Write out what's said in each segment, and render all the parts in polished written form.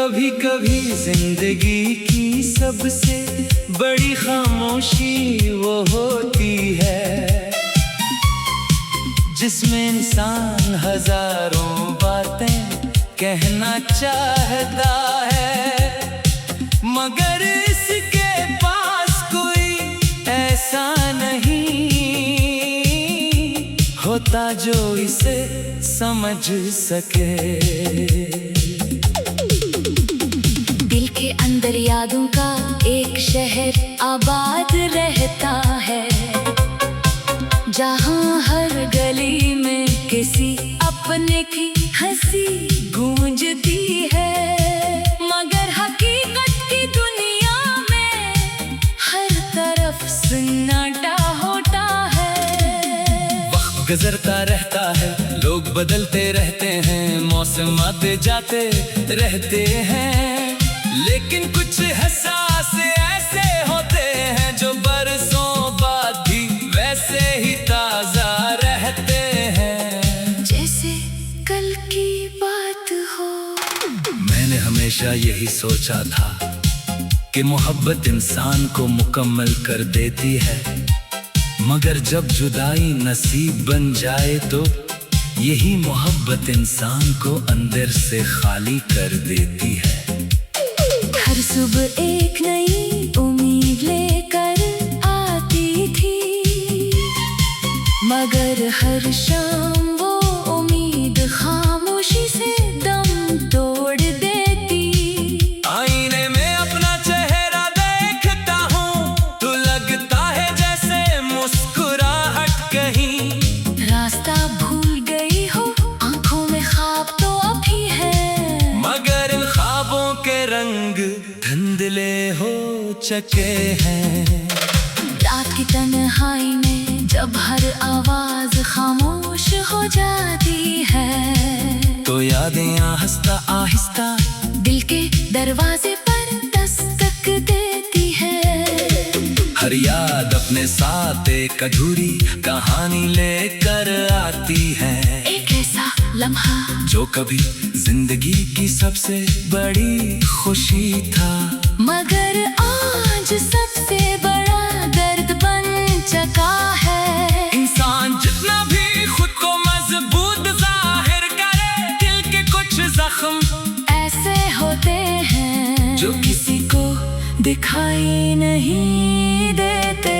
कभी कभी जिंदगी की सबसे बड़ी खामोशी वो होती है जिसमें इंसान हजारों बातें कहना चाहता है, मगर इसके पास कोई ऐसा नहीं होता जो इसे समझ सके। दिल के अंदर यादों का एक शहर आबाद रहता है, जहाँ हर गली में किसी अपने की हंसी गूंजती है, मगर हकीकत की दुनिया में हर तरफ सन्नाटा होता है। वक्त गुजरता रहता है, लोग बदलते रहते हैं, मौसम आते जाते रहते हैं, लेकिन कुछ एहसास ऐसे होते हैं जो बरसों बाद भी वैसे ही ताजा रहते हैं, जैसे कल की बात हो। मैंने हमेशा यही सोचा था कि मोहब्बत इंसान को मुकम्मल कर देती है, मगर जब जुदाई नसीब बन जाए तो यही मोहब्बत इंसान को अंदर से खाली कर देती है। हर सुबह एक नई उम्मीद लेकर आती थी, मगर हर शाम वो उम्मीद खामोशी से दम तोड़ देती। आईने में अपना चेहरा देखता हूँ तो लगता है जैसे मुस्कुराहट कहीं रास्ता भूल गई हो, आंखों में ख्वाब तो अभी है, मगर इन ख्वाबों के रंग धुंधले हो चुके हैं। रात की तन्हाई में जब हर आवाज खामोश हो जाती है, तो यादें आहिस्ता आहिस्ता दिल के दरवाजे पर दस्तक देती है। हर याद अपने साथ एक अधूरी कहानी लेकर आती है, एक ऐसा लम्हा जो कभी जिंदगी की सबसे बड़ी खुशी था, मगर आज सबसे बड़ा दर्द बन चुका है। इंसान जितना भी खुद को मजबूत जाहिर करे, दिल के कुछ जख्म ऐसे होते हैं जो किसी को दिखाई नहीं देते।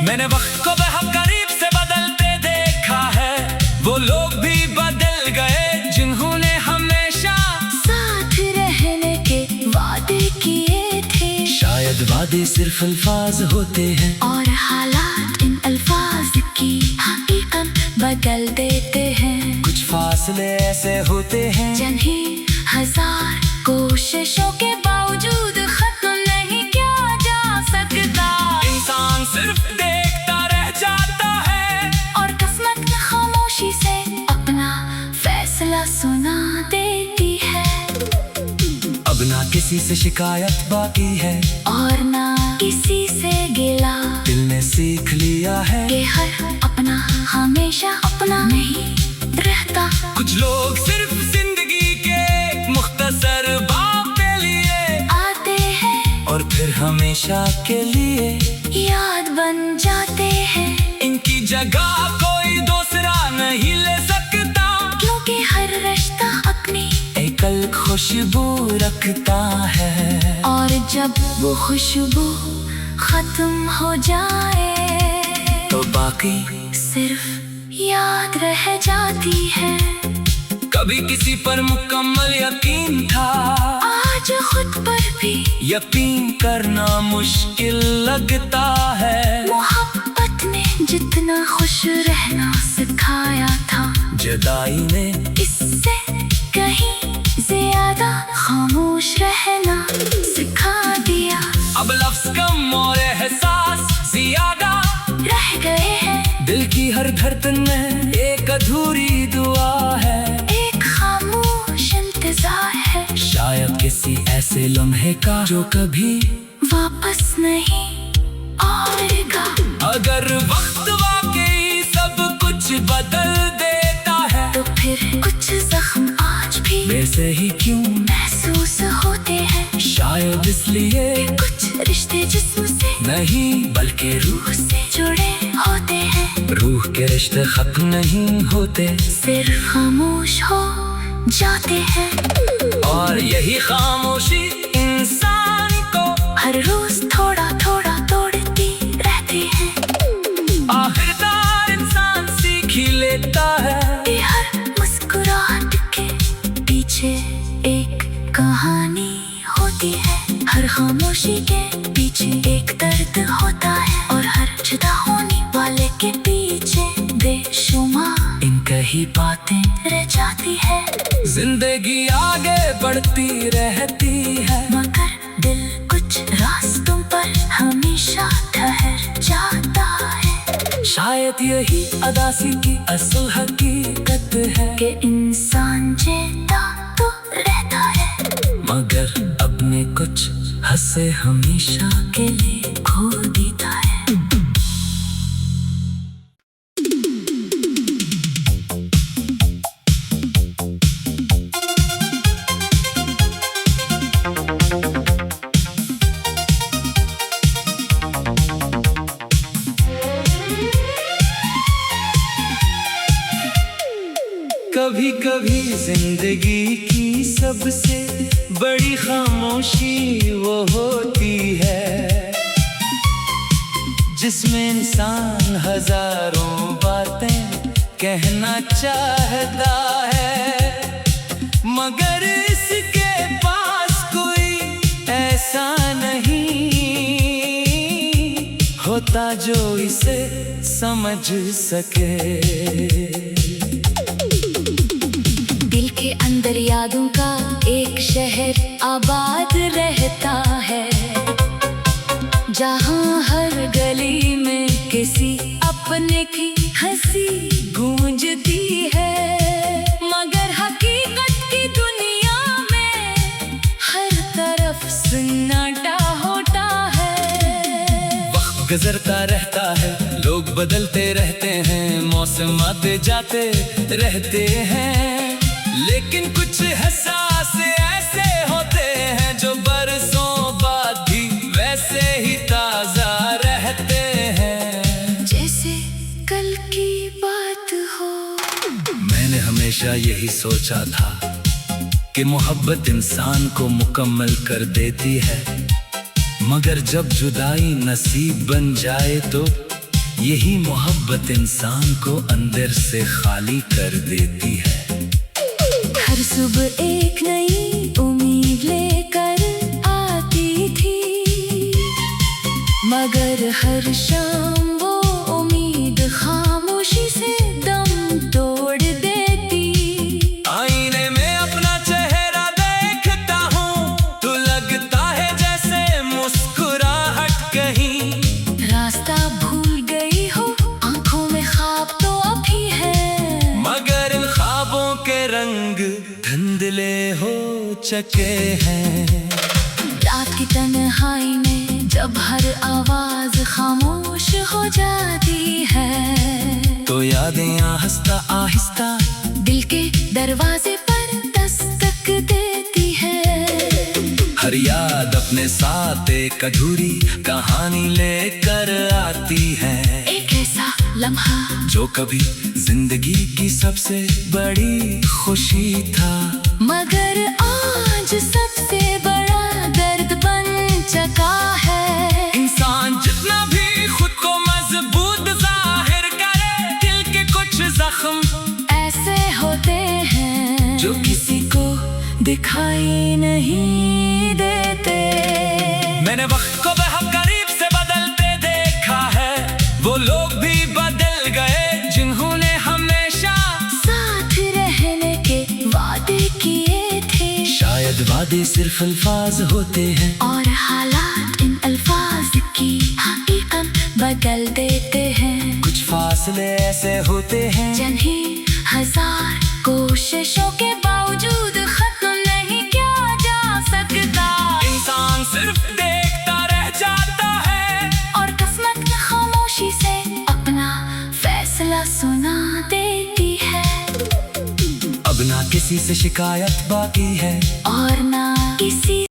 मैंने वक्त को बहुत करीब से बदलते देखा है, वो लोग भी बदल गए जिन्होंने हमेशा साथ रहने के वादे किए थे। शायद वादे सिर्फ अल्फाज होते हैं और हालात इन अल्फाज की हकीकत बदल देते हैं। कुछ फासले ऐसे होते हैं जिन्हें हजार कोशिशों के बावजूद खत्म नहीं किया जा सकता। इंसान सिर्फ देखता रह जाता है और किस्मत खामोशी से अपना फैसला सुना देती है। अब ना किसी से शिकायत बाकी है और ना किसी से गिला, दिल ने सीख लिया है कि हर अपना हमेशा अपना नहीं रहता। कुछ लोग सिर्फ जिंदगी के मुख्तसर बाप के लिए आते हैं और फिर हमेशा के लिए याद बन जाते हैं, इनकी जगह कोई दूसरा नहीं ले सकता, क्योंकि हर रिश्ता अपनी एकल खुशबू रखता है। और जब वो खुशबू खत्म हो जाए तो बाकी सिर्फ याद रह जाती है। कभी किसी पर मुकम्मल यकीन था, आज खुद पर भी यकीन करना मुश्किल लगता है। मोहब्बत ने जितना खुश रहना सिखाया था, जुदाई ने इससे कहीं ज्यादा खामोश रहना सिखा दिया। अब लफ्ज कम और एहसास ज्यादा रह गए हैं, दिल की हर धड़कन में एक अधूरी दुआ है, एक खामोश इंतजार है, शायद किसी ऐसे लम्हे का जो कभी वापस नहीं आएगा। अगर वक्त वाकई सब कुछ बदल देता है तो फिर कुछ जख्म आज भी वैसे ही क्यों महसूस इसलिए कुछ रिश्ते जिस्म से नहीं बल्कि रूह से जुड़े होते हैं, रूह के रिश्ते खत्म नहीं होते, सिर्फ खामोश हो जाते हैं। और यही खामोशी इंसान को हर रोज थोड़ा थोड़ा तोड़ती रहती है। आखिरकार इंसान सीख ही लेता है ये हर मुस्कुराहट के पीछे एक कहानी होती है, हर खामोशी के पीछे एक दर्द होता है, और हर जुदा होने वाले के पीछे बेशुमार इनकी ही बातें रह जाती है। जिंदगी आगे बढ़ती रहती है, मगर दिल कुछ रास्तों पर हमेशा ठहर जाता है। शायद यही अदासी की असल हकीकत है कि इंसान जीता तो रहता है, मगर अपने कुछ हंसे हमेशा के लिए खो देता है। कभी कभी जिंदगी की सबसे बड़ी खामोशी वो होती है जिसमें इंसान हजारों बातें कहना चाहता है, मगर इसके पास कोई ऐसा नहीं होता जो इसे समझ सके। दिल के अंदर यादों का एक शहर आबाद रहता है, जहाँ हर गली में किसी अपने की हंसी गूंजती है, मगर हकीकत की दुनिया में हर तरफ सन्नाटा होता है। वक्त गुजरता रहता है, लोग बदलते रहते हैं, मौसम आते जाते रहते हैं, लेकिन कुछ एहसास ऐसे होते हैं जो बरसों बाद भी वैसे ही ताजा रहते हैं, जैसे कल की बात हो। मैंने हमेशा यही सोचा था कि मोहब्बत इंसान को मुकम्मल कर देती है, मगर जब जुदाई नसीब बन जाए तो यही मोहब्बत इंसान को अंदर से खाली कर देती है। हर सुबह एक नई उम्मीद लेकर आती थी, मगर हर शाम वो उम्मीद खामोशी से दम तोड़ देती। आईने में अपना चेहरा देखता हूँ तो लगता है जैसे मुस्कुराहट कहीं, रास्ता भूल गई हो, आंखों में ख्वाब तो अभी है, मगर इन ख्वाबों के रंग धुंधले हो चुके हैं। रात की तन्हाई में जब हर आवाज खामोश हो जाती है, तो यादें आहिस्ता आहिस्ता दिल के दरवाजे पर दस्तक देती है। हर याद अपने साथ एक अधूरी कहानी लेकर आती है, एक ऐसा लम्हा जो कभी जिंदगी की सबसे बड़ी खुशी था, मगर आज सबसे बड़ा दर्द बन चुका है। इंसान जितना भी खुद को मजबूत जाहिर करे, दिल के कुछ जख्म ऐसे होते हैं जो किसी को दिखाई नहीं देते। मैंने वक्त को बहुत करीब से बदलते देखा है, वो लोग भी बदल गए जिन्होंने हमेशा साथ रहने के वादे किए थे। शायद वादे सिर्फ अल्फाज होते हैं, और हालात इन अल्फाज की हकीकत बदल देते हैं। कुछ फासले ऐसे होते हैं जिन्हें हजार कोशिशों के बावजूद खत्म नहीं किया जा सकता। इंसान सिर्फ देखता रह जाता है, और किस्मत खामोशी से अपना फैसला सुना देती है। अब ना किसी से शिकायत बाकी है, और ना किसी